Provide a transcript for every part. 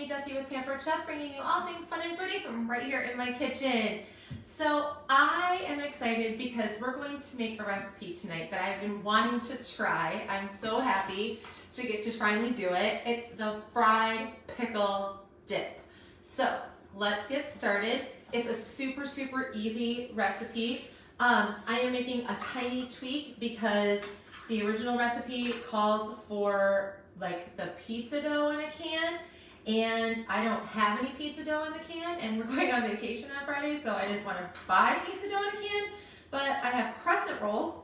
me, Jessie with Pampered Chef, bringing you all things fun and fruity from right here in my kitchen. So I am excited because we're going to make a recipe tonight that I've been wanting to try. I'm so happy to get to finally do it. It's the Fried Pickle Dip. So let's get started. It's a super, super easy recipe. I am making a tiny tweak because the original recipe calls for like the pizza dough in a can, and I don't have any pizza dough in the can, and we're going on vacation on Friday, so I didn't want to buy pizza dough in a can, but I have crescent rolls,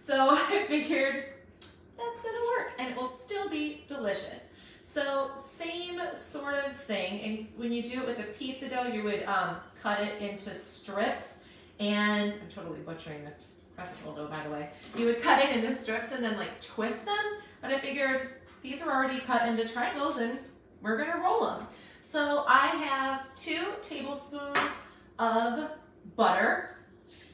so I figured that's gonna work, and it will still be delicious. So same sort of thing, and when you do it with a pizza dough, you would cut it into strips, and I'm totally butchering this crescent roll dough, by the way. You would cut it into strips and then like twist them, but I figured these are already cut into triangles and we're gonna roll them. So I have 2 tablespoons of butter,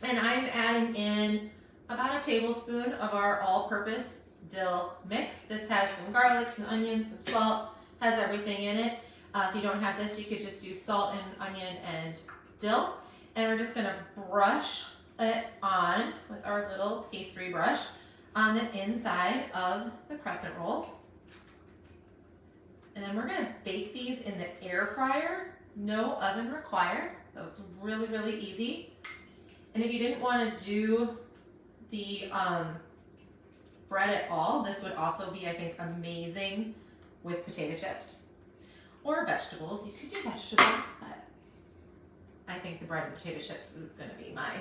and I'm adding in about a tablespoon of our all-purpose dill mix. This has some garlic, some onions, some salt, has everything in it. If you don't have this, you could just do salt and onion and dill. And we're just gonna brush it on with our little pastry brush on the inside of the crescent rolls. And then we're gonna bake these in the air fryer, no oven required, so it's really, really easy. And if you didn't wanna do the bread at all, this would also be, I think, amazing with potato chips or vegetables. You could do vegetables, but I think the bread and potato chips is gonna be my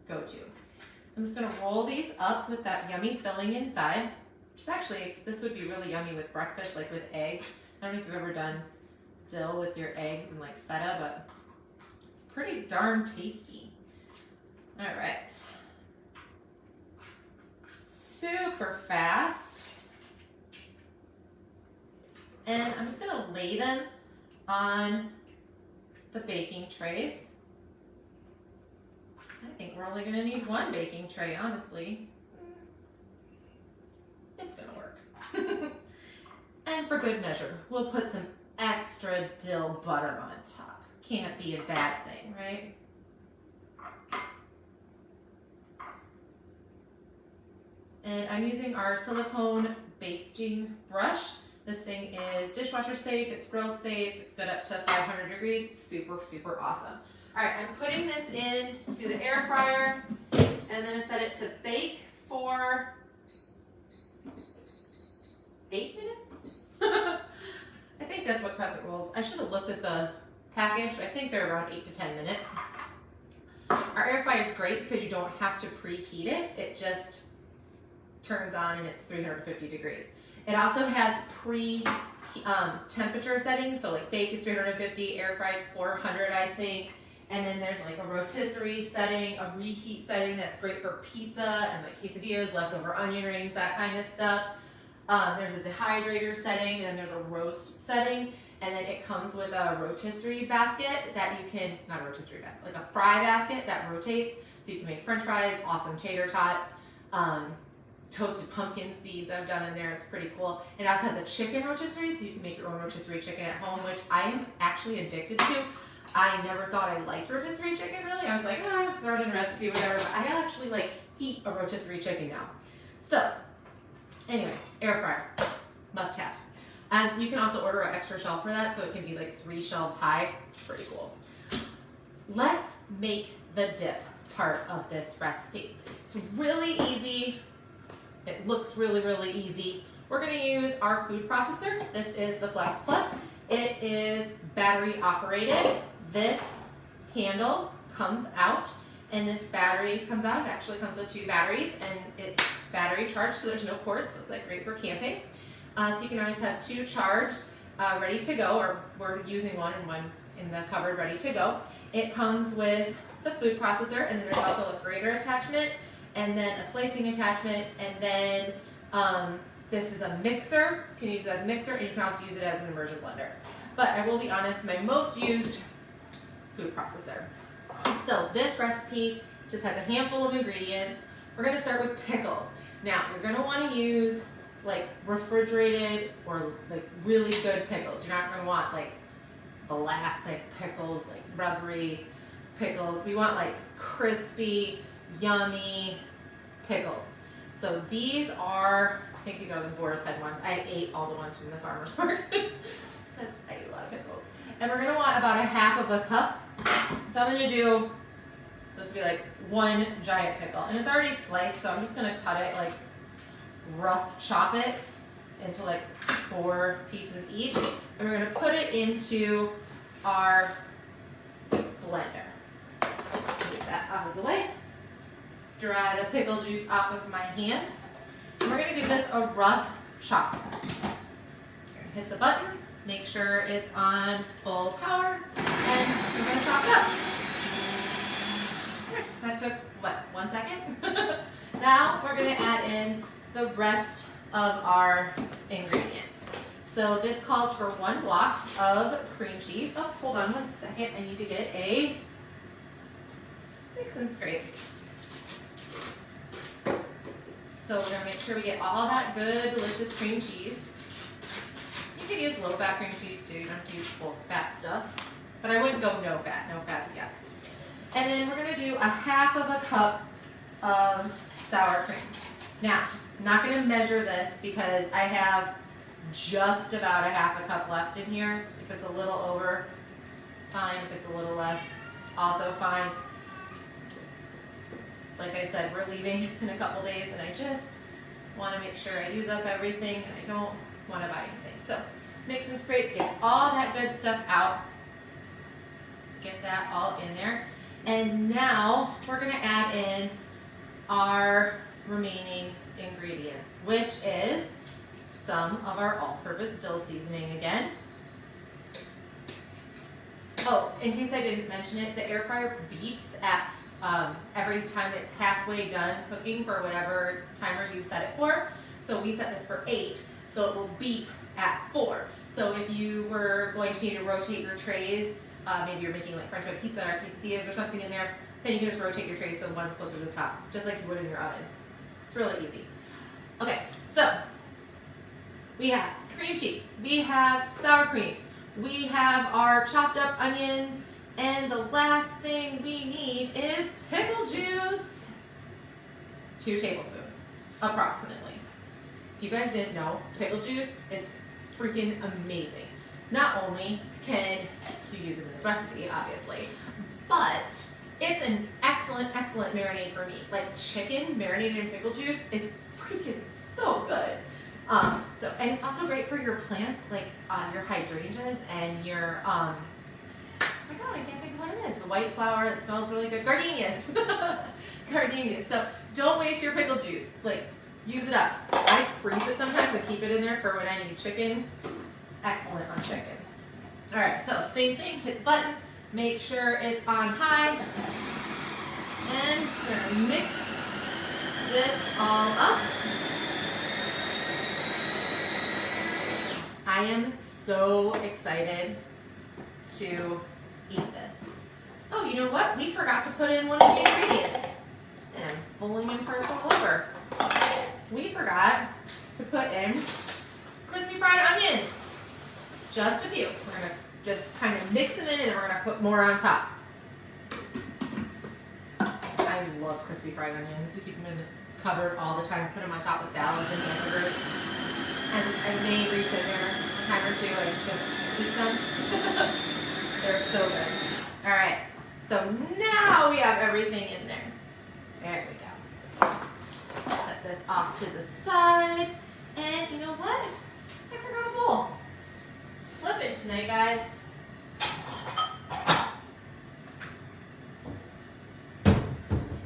go-to. So I'm just gonna roll these up with that yummy filling inside, which is actually, this would be really yummy with breakfast, like with eggs. I don't know if you've ever done dill with your eggs and like feta, but it's pretty darn tasty. All right. Super fast. And I'm just gonna lay them on the baking trays. I think we're only gonna need 1 baking tray, honestly. It's gonna work. And for good measure, we'll put some extra dill butter on top. Can't be a bad thing, right? And I'm using our silicone basting brush. This thing is dishwasher safe, it's grill safe, it's good up to 500 degrees, super, super awesome. All right, I'm putting this into the air fryer, and I'm gonna set it to bake for 8 minutes? I think that's what crescent rolls, I should have looked at the package, but I think they're around 8 to 10 minutes. Our air fryer is great because you don't have to preheat it. It just turns on and it's 350 degrees. It also has temperature settings, so like bake is 350, air fry is 400, I think. And then there's like a rotisserie setting, a reheat setting that's great for pizza and like quesadillas, leftover onion rings, that kind of stuff. There's a dehydrator setting, and there's a roast setting, and then it comes with a rotisserie basket that you can, not a rotisserie basket, like a fry basket that rotates, so you can make french fries, awesome tater tots, toasted pumpkin seeds I've done in there, it's pretty cool. It also has a chicken rotisserie, so you can make your own rotisserie chicken at home, which I am actually addicted to. I never thought I liked rotisserie chicken, really. I was like, oh, throw it in a recipe, whatever, but I actually like eat a rotisserie chicken now. So, anyway, air fryer, must have. And you can also order an extra shelf for that, so it can be like 3 shelves high. It's pretty cool. Let's make the dip part of this recipe. It's really easy. It looks really, really easy. We're gonna use our food processor. This is the Flex Plus. It is battery operated. This handle comes out, and this battery comes out. It actually comes with 2 batteries, and it's battery charged, so there's no cords, so it's like great for camping. So you can always have 2 charged, ready to go, or we're using one and one in the cupboard ready to go. It comes with the food processor, and then there's also a grater attachment, and then a slicing attachment, and then this is a mixer. You can use it as a mixer, and you can also use it as an immersion blender. But I will be honest, my most used food processor. So this recipe just has a handful of ingredients. We're gonna start with pickles. Now, you're gonna wanna use like refrigerated or like really good pickles. You're not gonna want like classic pickles, like rubbery pickles. We want like crispy, yummy pickles. So these are, I think these are the Boar's Head ones. I ate all the ones from the farmer's market because I eat a lot of pickles. And we're gonna want about a half of a cup. So I'm gonna do, this will be like one giant pickle. And it's already sliced, so I'm just gonna cut it, like rough chop it into like 4 pieces each. And we're gonna put it into our blender. Move that out of the way. Dry the pickle juice off of my hands. And we're gonna give this a rough chop. You're gonna hit the button, make sure it's on full power, and we're gonna chop it up. That took, what, 1 second? Now we're gonna add in the rest of our ingredients. So this calls for 1 block of cream cheese. Oh, hold on 1 second. I need to get a mix and scrape. So we're gonna make sure we get all that good, delicious cream cheese. You could use low fat cream cheese too. You don't have to use full fat stuff. But I wouldn't go no fats yet. And then we're gonna do a half of a cup of sour cream. Now, I'm not gonna measure this because I have just about a half a cup left in here. If it's a little over, it's fine. If it's a little less, also fine. Like I said, we're leaving in a couple days and I just want to make sure I use up everything and I don't want to buy anything. So mix and scrape gets all that good stuff out. Let's get that all in there. And now we're going to add in our remaining ingredients, which is some of our all-purpose dill seasoning again. Oh, in case I didn't mention it, the air fryer beeps at every time it's halfway done cooking for whatever timer you set it for. So we set this for 8, so it will beep at 4. So if you were going to need to rotate your trays, maybe you're making like French white pizza or quesadillas or something in there, then you can just rotate your trays so one's closer to the top, just like you would in your oven. It's really easy. Okay, so we have cream cheese, we have sour cream, we have our chopped up onions, and the last thing we need is pickle juice. 2 tablespoons, approximately. If you guys didn't know, pickle juice is freaking amazing. Not only can you use it in this recipe, obviously, but it's an excellent, excellent marinade for meat. Like chicken marinated in pickle juice is freaking so good. And it's also great for your plants, like your hydrangeas and your, oh my God, I can't think of what it is. The white flower that smells really good. Gardenias. Gardenias. So don't waste your pickle juice. Like, use it up. I freeze it sometimes and keep it in there for when I need chicken. It's excellent on chicken. All right, so same thing. Hit the button. Make sure it's on high. And we're going to mix this all up. I am so excited to eat this. Oh, you know what? We forgot to put in one of the ingredients. And I'm fooling in parts all over. We forgot to put in crispy fried onions. Just a few. We're going to just kind of mix them in and then we're going to put more on top. I love crispy fried onions. We keep them in the cupboard all the time. Put them on top of salads and hamburgers. And I may reach in there a time or 2 and just eat them. They're so good. All right, so now we have everything in there. There we go. Set this off to the side. And you know what? I forgot a bowl. Slipping tonight, guys. So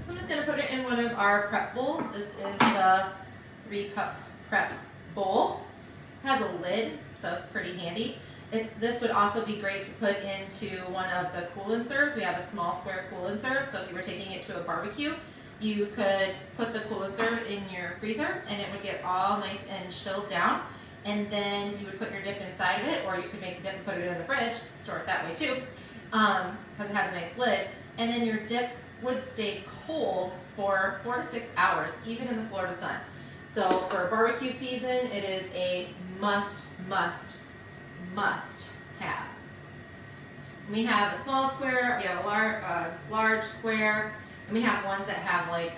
I'm just gonna put it in one of our prep bowls. This is the 3-cup prep bowl. It has a lid, so it's pretty handy. This would also be great to put into one of the cool and serves. We have a small square cool and serve, so if you were taking it to a barbecue, you could put the cool and serve in your freezer and it would get all nice and chilled down. And then you would put your dip inside of it, or you could make the dip and put it in the fridge, store it that way too, because it has a nice lid. And then your dip would stay cold for 4 to 6 hours, even in the Florida sun. So for barbecue season, it is a must have. We have a small square, we have a large square, and we have ones that have like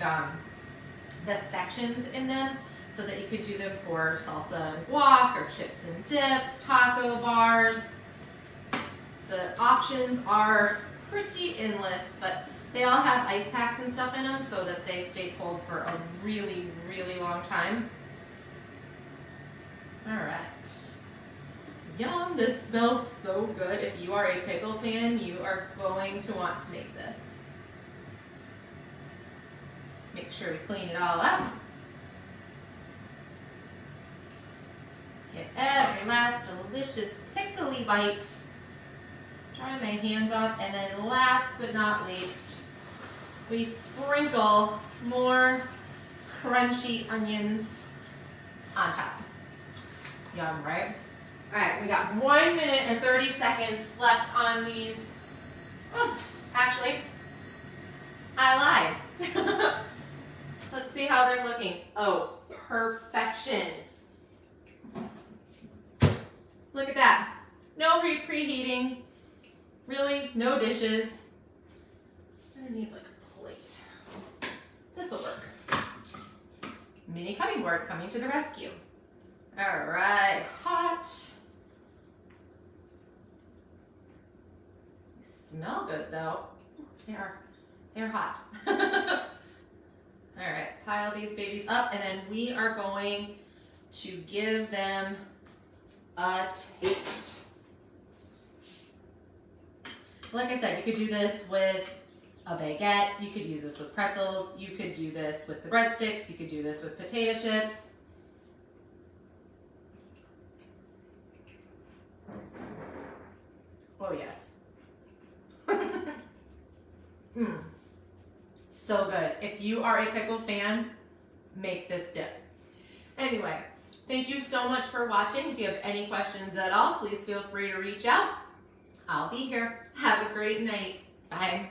the sections in them so that you could do them for salsa and guac or chips and dip, taco bars. The options are pretty endless, but they all have ice packs and stuff in them so that they stay cold for a really, really long time. All right. Yum, this smells so good. If you are a pickle fan, you are going to want to make this. Make sure we clean it all up. Get every last delicious pickly bite. Dry my hands off, and then last but not least, we sprinkle more crunchy onions on top. Yum, right? All right, we got 1 minute and 30 seconds left on these. Oh, actually, I lied. Let's see how they're looking. Oh, perfection. Look at that. No preheating. Really, no dishes. I need like a plate. This'll work. Mini cutting board coming to the rescue. All right, hot. Smell good though. They're hot. All right, pile these babies up, and then we are going to give them a taste. Like I said, you could do this with a baguette, you could use this with pretzels, you could do this with the breadsticks, you could do this with potato chips. Oh yes. So good. If you are a pickle fan, make this dip. Anyway, thank you so much for watching. If you have any questions at all, please feel free to reach out. I'll be here. Have a great night. Bye.